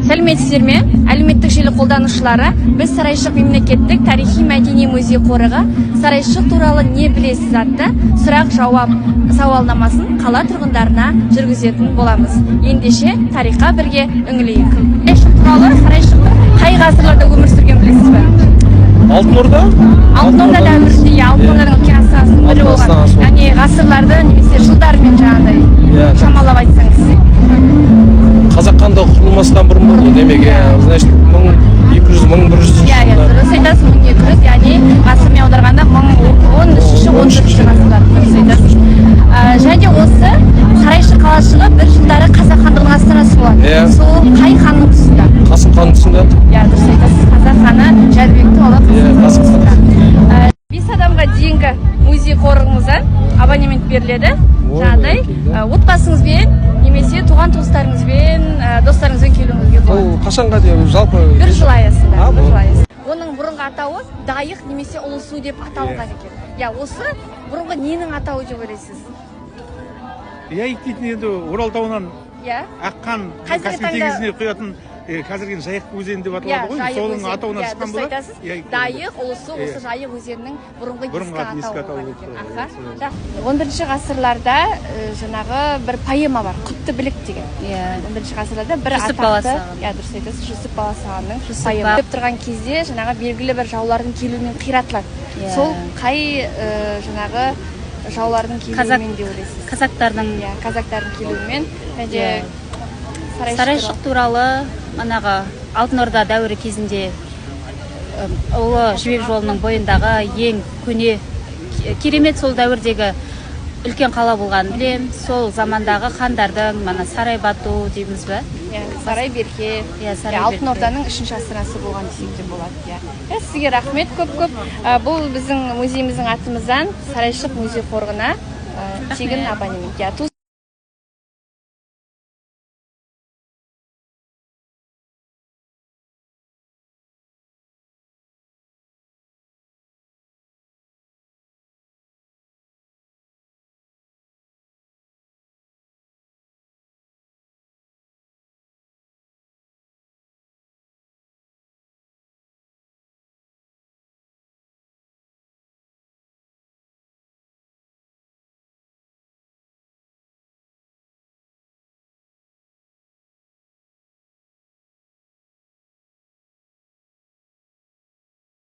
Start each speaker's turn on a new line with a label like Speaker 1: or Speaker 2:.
Speaker 1: Сәлеметсіздер ме? Әлеуметтік желі қолданушылары, біз Сарайшық мемлекеттік тарихи-мәдени музей қорығы Сарайшық туралы не білесіз атты сұрақ-жауап сауалнамасын қала тұрғындарына жүргізетін боламыз. Ендеше тарихқа бірге үңілейік. Сарайшық туралы Сарайшықтың қай ғасырларда өмір сүрген білесіз бе?
Speaker 2: Алтын Орда?
Speaker 1: Алтын Орда дәуірінде, Алтын Орданың үлкен астанасының бірі болған. Яғни ғасырларды немесе жылдармен жаңағыдай шамалап айтсаңыз.
Speaker 2: Қазақ хандығы құрылмастан бұрын болды, демек, значит, 1200-1100 жылдар.
Speaker 1: Дұрыс айтасыз, 1200, яғни ғасырмен аударғанда 13-14 ғасырлар. Дұрыс айтасыз. Және осы Сарайшық қалашығы бір жылдары Қазақ хандығының астанасы болады. Сол қай ханның тұсында?
Speaker 2: Қасым ханның тұсында?
Speaker 1: Дұрыс айтасыз. Қазақ ханы Жәнібектің ұлы Қасым хан. 5 адамға дейінгі музей қорығымыздан абонемент беріледі. Жаңағыдай отбасыңызбен немесе туған туыстарыңызбен, достарыңызбен келуіңізге болады.
Speaker 2: Ол қашанға дейін жалпы?
Speaker 1: Бір жыл аясында. Оның бұрынғы атауы Дайық немесе Ұлысу деп аталған екен. Осы бұрынғы ненің атауы деп ойлайсыз?
Speaker 3: Яйық дейтін енді Орал тауынан аққан Каспий теңізіне құятын қазіргі Жайық өзені деп аталады ғой, соның атауынан шыққан болар.
Speaker 1: Дайық, Ұлысу, осы Жайық өзенінің бұрынғы ескі атауы болған екен. 11 ғасырларда жаңағы бір поэма бар, Құтты білік деген. 11 ғасырларда бір атақты, дұрыс айтасыз, Жүсіп Баласағанның поэма. Деп тұрған кезде жаңағы белгілі бір жаулардың келуімен қиратылады. Сол қай жаңағы жаулардың келуімен де ойлайсыз? Казактардың келуімен.
Speaker 4: Сарайшық туралы манағы Алтын Орда дәуірі кезінде Ұлы Жібек жолының бойындағы ең көне керемет сол дәуірдегі үлкен қала болған білем. Сол замандағы хандардың Сарай Бату дейміз бе?
Speaker 1: Сарай Берке, Алтын Орданың 3-ші астанасы болған десек те болады. Сізге рахмет көп-көп. Бұл біздің музейіміздің атымыздан Сарайшық музей қорығына тегін абонемент.